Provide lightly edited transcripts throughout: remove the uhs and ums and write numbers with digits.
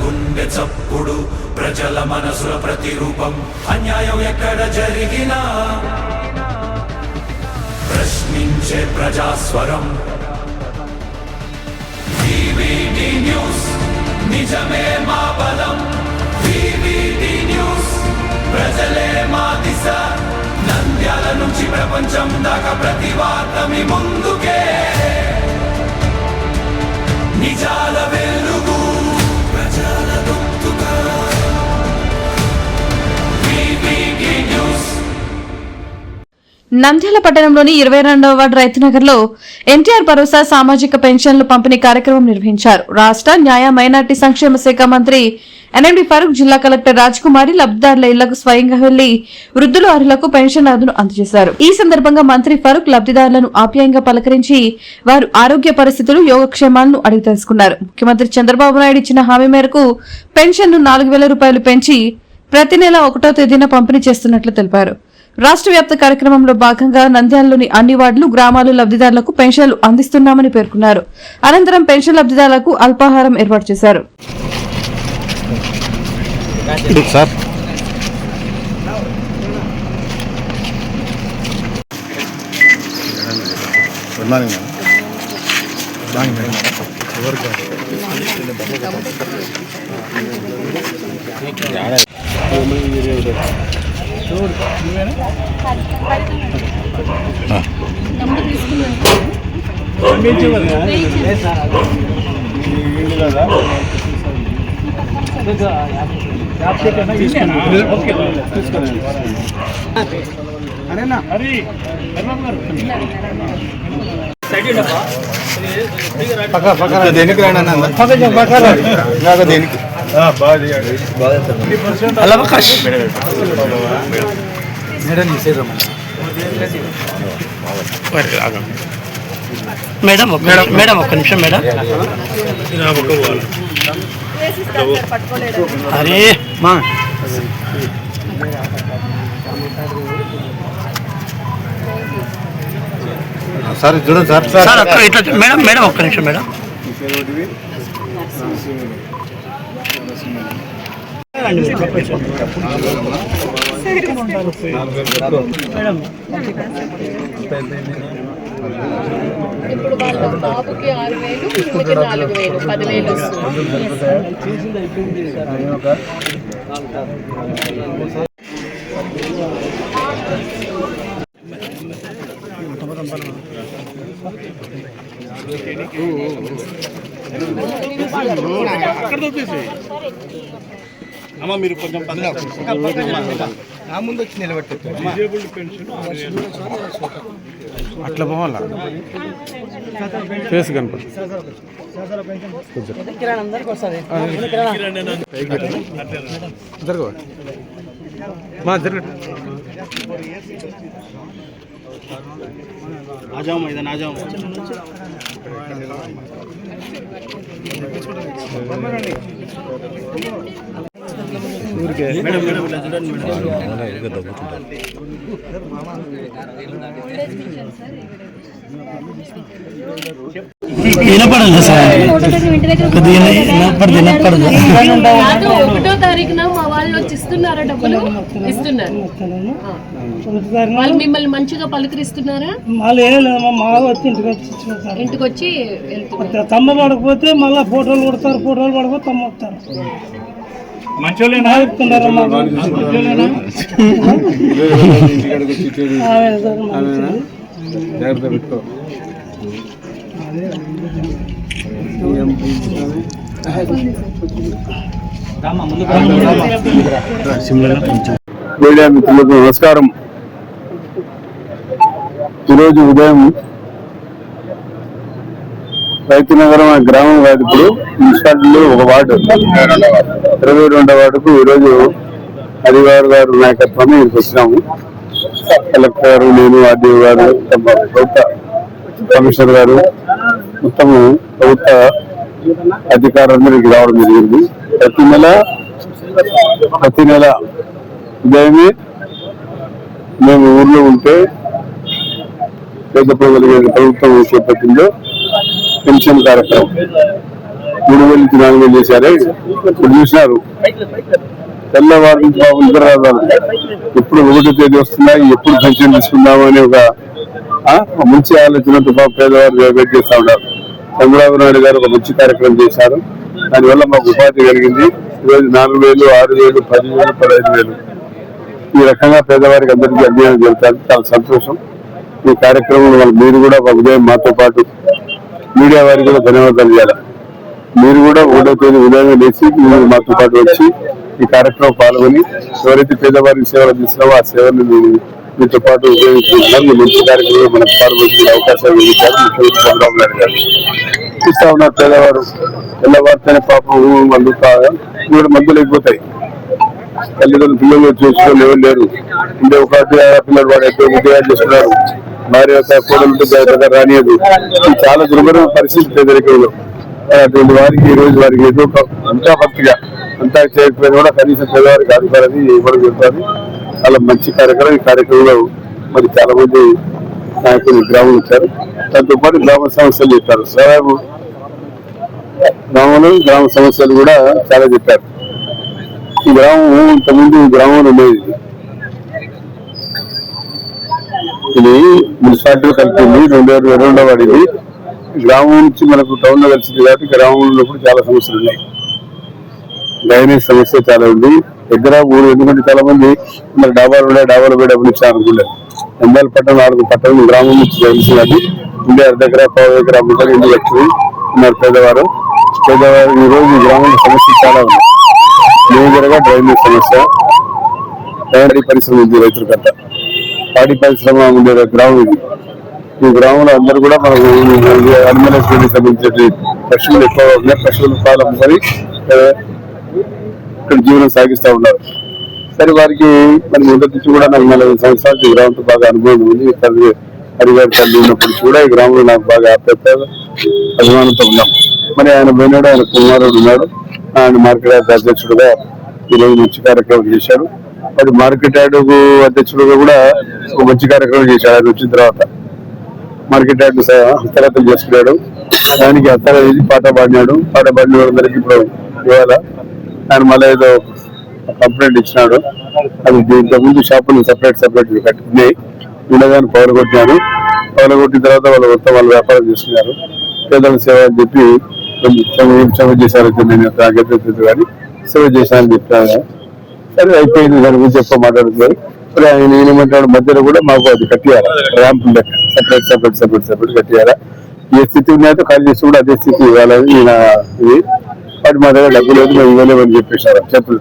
గుండె చప్పుడు ప్రజల మనసుల ప్రతిరూపం అన్యాయం ఎక్కడ జరిగినా ప్రశ్నించే ప్రజాస్వరం వివిడి న్యూస్ నిజమే మా బలం వివిడి న్యూస్ ప్రజలే మా దిశ నంద్యాల నుంచి ప్రపంచం దాకా ప్రతి వార్త మీ ముందుకే నిజాల వెలుగు ప్రజల గొంతుగా వివిడి న్యూస్. నంద్యాల పట్టణంలోని 22వ వార్డు రైతునగర్లో ఎన్టీఆర్ భరోసా సామాజిక పెన్షన్లు పంపిణీ కార్యక్రమం నిర్వహించారు. రాష్ట్ర న్యాయ మైనార్టీ సంక్షేమ శాఖ మంత్రి ఎన్ఎండి ఫరూక్, జిల్లా కలెక్టర్ రాజ్కుమారి లబ్దిదారుల ఇళ్లకు స్వయంగా వెళ్లి వృద్ధులు అర్హులకు పెన్షన్లను అందజేశారు. ఈ సందర్భంగా మంత్రి ఫరూక్ లబ్దిదారులను ఆప్యాయంగా పలకరించి వారు ఆరోగ్య పరిస్థితులు, యోగక్షేమాలను అడిగి తెలుసుకున్నారు. ముఖ్యమంత్రి చంద్రబాబు నాయుడు ఇచ్చిన హామీ మేరకు పెన్షన్ను 4,000 రూపాయలు పెంచి ప్రతి నెల 1వ తేదీన పంపిణీ చేస్తున్నట్లు తెలిపారు. రాష్ట్ర వ్యాప్త కార్యక్రమంలో భాగంగా నంద్యాలలోని అన్ని వార్డులు, గ్రామాలు లబ్దిదారులకు పెన్షన్లు అందిస్తున్నామని పేర్కొన్నారు. అనంతరం పెన్షన్ లబ్దిదారులకు అల్పాహారం ఏర్పాటు చేశారు. దేనికి మేడం మేడం ఒక్క నిమిషం మేడం. అరే మా సార్ చూడండి సార్ సార్ ఇట్లా మేడం మేడం ఒక్క నిమిషం మేడం. ఇప్పుడు వాళ్ళ బాబుకి 6,000, ఈమెకి 4,000, 10,000 అమ్మ మీరు కొంచెం నా ముందు వచ్చి నిలబెట్టారు అట్లా పోవాలా ఫేస్ కనపడు జరగ మా జరగ ఆజాము ఇదని ఆజాము వినపడదు సార్, వినపడదు. 1వ తారీఖున మా వాళ్ళు వచ్చి ఇస్తున్నారా? డబ్బులు ఇస్తున్నారు. వాళ్ళు మిమ్మల్ని మంచిగా పలకరిస్తున్నారా? ఇంటికి వచ్చి తమ్మ పడకపోతే మళ్ళీ ఫోటోలు కొడతారు, ఫోటోలు పడకపోతే తమ్మ వస్తారు. జాగ్రత్త పెట్టుకో. మీడియా మిత్రులకు నమస్కారం. ఈరోజు ఉదయం రైతునగరం గ్రామం కాదు, ఇప్పుడు మున్సిపాలిటీలో ఒక వార్డు 22వ వార్డుకు ఈరోజు హరివారు గారు నాయకత్వాన్ని వచ్చినాము. కలెక్టర్ గారు, నేను, ఆర్డీఓ గారు, ప్రభుత్వ కమిషనర్ గారు, మొత్తము ప్రభుత్వ అధికారులందరికీ రావడం జరిగింది. ప్రతి నెల ఉదయమే మేము ఊర్లో ఉంటే పెద్ద ప్రభుత్వం చేపట్టిందో పెన్షన్ కార్యక్రమం. 3,000 నుంచి 4,000 చేశారే. ఇప్పుడు చూసినారు తెల్లవారి నుంచి బాబు నిద్ర రాదు. ఎప్పుడు 1వ తేదీ వస్తున్నాయి, ఎప్పుడు పెన్షన్ తీసుకుందాము అనే ఒక మంచి ఆలోచనతో బాబు పేదవారు వెయిట్ చేస్తా ఉన్నారు. చంద్రబాబు నాయుడు గారు ఒక మంచి కార్యక్రమం చేశారు. దానివల్ల మాకు ఉపాధి కలిగింది. ఈరోజు 4,000, 6,000, 10,000, 15,000 ఈ రకంగా పేదవారికి అందరికీ అన్యాయం జరుగుతారు. చాలా సంతోషం. ఈ కార్యక్రమం వల్ల మీరు కూడా ఉదయం మాతో పాటు మీడియా వారికి కూడా ధన్యవాదాలు చేయాలి. మీరు కూడా 1వ తేదీ ఉదయం లేచి మీరు మాతో పాటు వచ్చి ఈ కార్యక్రమం పాల్గొని ఎవరైతే పేదవారికి సేవలు తీస్తున్నామో ఆ సేవలు మీతో పాటు ఉపయోగించుకుంటున్నారు. మీ మంచి కార్యక్రమంలో మనకు పాల్గొనే అవకాశాలు ఇచ్చారు ముఖ్యమంత్రి చంద్రబాబు నాయుడు గారు. చూస్తా ఉన్నారు పేదవారు తెల్లవారితేనే పాపం మందు కూడా మందులు అయిపోతాయి. తల్లిదండ్రులు పిల్లలు చేసుకోవాలి ఎవరు లేరు. ఉండే ఒక పిల్లలు వాడు ఎక్కువ ఉద్యోగాలు చేస్తున్నారు. భార్య యొక్క కోడలు దగ్గర రానియదు. చాలా దుర్భరమైన పరిస్థితి పేదరికంలో. అటువంటి వారికి ఈ రోజు వారికి ఏదో అంతా భక్తిగా అంతా చేయకపోయినా కూడా కనీసం పేదవారికి ఆదుకోవాలని ఇవ్వడం జరుగుతుంది. చాలా మంచి కార్యక్రమం. ఈ కార్యక్రమంలో మరి చాలా మంది నాయకులు గ్రామం ఇచ్చారు. దాంతో పాటు గ్రామ సమస్యలు చెప్పారు. సవాబు గ్రామ సమస్యలు కూడా చాలా చెప్పారు. ఈ గ్రామం ఇంతకుముందు గ్రామంలో ఉండేది. ఇది మున్సిపాలిటీ కలిపింది 2022 వాడింది. గ్రామం నుంచి మనకు టౌన్ లో కలిసింది కాబట్టి గ్రామంలో ఉన్నప్పుడు చాలా సమస్యలు ఉన్నాయి. డ్రైనేజ్ సమస్య చాలా ఉంది. దగ్గర ఊరు ఎందుకంటే చాలా మంది మరి డాబాలు పోయి డబ్బులు ఇచ్చారు అనుకోలేదు. ఎందాల పట్టణం 4 పట్టణం గ్రామం నుంచి కలిసినది ఉండే 1/2 ఎకరా 1/4 ఎకరా అమ్ముతారు. ఇల్లు లక్షలు ఉన్నారు పేదవారు. ఈ రోజు ఈ గ్రామంలో సమస్యలు చాలా ఉన్నాయి. మేజర్గా డ్రైనేజ్ సమస్య, తయారీ పరిశ్రమ ఉంది. రైతులకంతా పాడి పరిశ్రమ ఉండే గ్రామం ఇది. ఈ గ్రామంలో అందరూ కూడా మనకు అనిమల్స్ సంబంధించిన పశువులు ఎక్కువగా ఉన్నాయి. పశువుల పాలు అమ్ముకొని ఇక్కడ జీవనం సాగిస్తూ ఉన్నారు. సరే వారికి మరి మొదటి నుంచి కూడా నాకు 40 సంవత్సరాలు ఈ గ్రామంతో బాగా అనుభవం ఉంది. హరిగారి తల్లి ఉన్నప్పటి నుంచి కూడా ఈ గ్రామంలో నాకు బాగా ఆప్యాయత అభిమానంతో ఉన్నాం. మరి ఆయన పోయినాడు, ఆయన కుమారుడు ఉన్నాడు. ఆయన మార్కెట్ యార్డ్ అధ్యక్షుడుగా ఈరోజు మంచి కార్యక్రమం చేశాడు. మరి మార్కెట్ యార్డ్ అధ్యక్షుడుగా కూడా ఒక మంచి కార్యక్రమం చేశాడు. ఆయన వచ్చిన తర్వాత మార్కెట్ యార్డ్ హస్తగతం చేసుకున్నాడు. దానికి పాట పాడినాడు. పాట పాడిన వాళ్ళందరికీ ఇప్పుడు ఇవాళ ఆయన మళ్ళీ ఏదో కంప్లైంట్ ఇచ్చినాడు. అది ఇంతకుముందు షాపులు సపరేట్ కట్టుకున్నాయి. ఉండగానే పౌరగొట్టినాడు. పౌరగొట్టిన తర్వాత వాళ్ళు మొత్తం వాళ్ళు వ్యాపారం చేసుకున్నారు. పేదల సేవ అని చెప్పి సేవ చేశారైతే నేను నాకైతే కానీ సేవ చేశానని చెప్పాను. సరే అయిపోయింది. దాని గురించి ఎక్కువ మాట్లాడుతున్నారు. మరి ఆయన ఏమంటాడు మధ్యలో కూడా మాకు అది కట్టియాలా, ర్యాంపులు లెక్క సపరేట్ కట్టియాలా. ఏ స్థితి ఉన్నాయో ఖాళీ చేసి కూడా అదే స్థితి ఇవ్వాలని ఇది వాటి మా దగ్గర డబ్బు లేదు మేము ఇవ్వలేమని చెప్పేశారు. చేతులు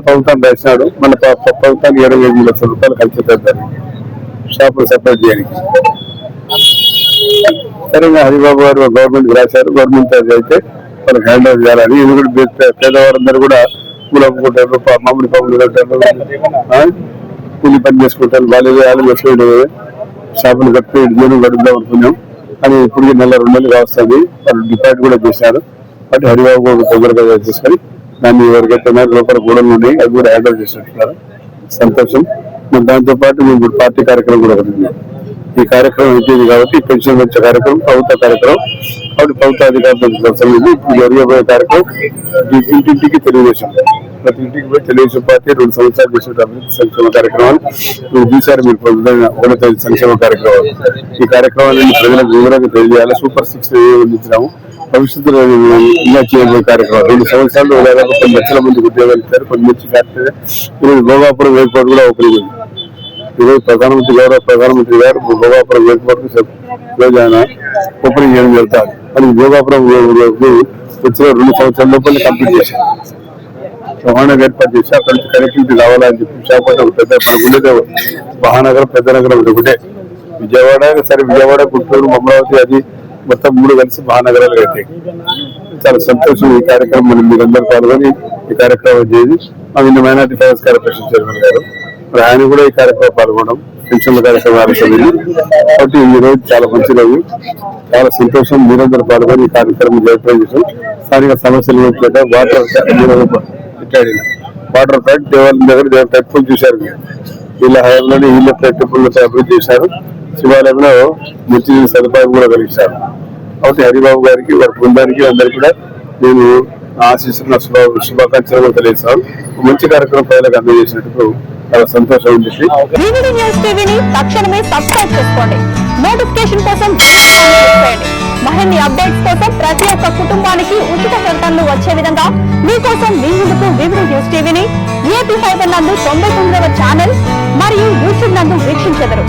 ప్రభుత్వం రాసినాడు. మన ప్రభుత్వానికి 25 లక్షల రూపాయలు ఖర్చు పెడతారు షాపులు సపరేట్ చేయడానికి. సరే హరిబాబు గారు గవర్నమెంట్ రాశారు. గవర్నమెంట్ అయితే వాళ్ళకి హ్యాండ్ ఓవర్ చేయాలని. ఎందుకంటే పేదవారందరూ కూడా పూలు అమ్ముకుంటారు, మామిడి పనులు కట్టారు, కూలి పని చేసుకుంటారు. వాళ్ళు చేసుకుంటే షాపులు కట్టి జీవనం గడుపుదాం అనుకున్నాం. అని ఇప్పుడు నెల 2 నెలలు వస్తుంది. వాళ్ళు డిపాజిట్ కూడా చేశారు. కాబట్టి హరిబాబు గారు తొందరగా చేసుకొని దాన్ని ఎవరికైతే లోపల గోడలు ఉన్నాయి అవి కూడా హ్యాండ్ ఓవర్ చేసినట్టున్నారు. సంతోషం. దాంతో పాటు మేము ఇప్పుడు పార్టీ కార్యక్రమం కూడా పడుతున్నాం. ఈ కార్యక్రమం అయిపోయింది కాబట్టి పెన్షన్ వచ్చే కార్యక్రమం ప్రభుత్వ కార్యక్రమం కాబట్టి ప్రభుత్వ అధికారులు ఇప్పుడు జరిగబోయే కార్యక్రమం ఇంటింటికి తెలుగుదేశం. ప్రతి ఇంటికి పోయి తెలుగుదేశం పార్టీ 2 సంవత్సరాలు చేసిన అభివృద్ధి సంక్షేమ కార్యక్రమాలు మీరు చూశారు. మీరు పొందుతున్న సంక్షేమ కార్యక్రమాలు. ఈ కార్యక్రమాన్ని ప్రజలకు వివరంగా తెలియజేయాలి. సూపర్ 6 అందించినాము. భవిష్యత్తులో ఇలా చేయబోయే కార్యక్రమం 2 సంవత్సరాలు 10 లక్షల మందికి ఉద్యోగాలు ఇచ్చారు. కొన్ని మంచి ఫ్యాక్టరీ ఈరోజు భోగాపురం ఎయిర్పోర్ట్ కూడా ఓపెనింగ్ ఉంది. ఈరోజు ప్రధానమంత్రి గారు భోగాపురం ఎయిర్పోర్ట్ ఈరోజు ఆయన ఓపెనింగ్ చేయడం జరుగుతుంది. అది భోగాపురం వచ్చిన 2 సంవత్సరాల లోపల కంప్లీట్ చేశారు. మహానగర్ ఏర్పాటు చేసి అక్కడి నుంచి కనెక్టివిటీ కావాలని చెప్పి విశాఖపట్నం పెద్ద ఉండేదే మహానగరం పెద్ద నగరం ఒకటే. విజయవాడ గుంటూరు అమరావతి అది మొత్తం 3 కలిసి మహానగరాలు అయితే చాలా సంతోషం. ఈ కార్యక్రమం మీరందరూ పాల్గొని ఈ కార్యక్రమం చేసి మా నిన్న మైనార్టీ ఫైనాన్స్ కార్పొరేషన్ చైర్మన్ గారు మరి ఆయన కూడా ఈ కార్యక్రమం పాల్గొనడం పెన్షన్ల కార్యక్రమాలు కాబట్టి ఈ రోజు చాలా మంచి రోజు. చాలా సంతోషం. మీరందరూ పాల్గొని ఈ కార్యక్రమం జయప్రదం చేసాం. స్థానిక సమస్యలు వాటర్ ఫ్యాక్ట్ దేవాలయం దగ్గర టెంపుల్ చూశారు. వీళ్ళ హయాంలోనే వీళ్ళ టెంపుల్ అభివృద్ధి చేశారు. శివాలయంలో మంచి సదుపాయం కూడా కలిగించారు. కాబట్టి హరిబాబు గారికి వారి బృందానికి అందరికీ కూడా నేను ఆశిస్తున్న శుభాకాంక్షలు తెలియజేస్తాను. మంచి కార్యక్రమం ప్రజలకు అందజేసినట్టు చాలా సంతోషం ఉంది. వివిడి న్యూస్ టీవీని తక్షణమే సబ్స్క్రైబ్ చేసుకోండి. నోటిఫికేషన్ కోసం చేయండి. మరిన్ని అప్డేట్స్ కోసం ప్రతి ఒక్క కుటుంబానికి ఉచిత ప్రకటనలు వచ్చే విధంగా మీకోసం మీ ముందుకు వివిడి న్యూస్ టీవీని ఏపీ 5 నందు 99వ ఛానల్ మరియు యూట్యూబ్ నందు వీక్షించెదరు.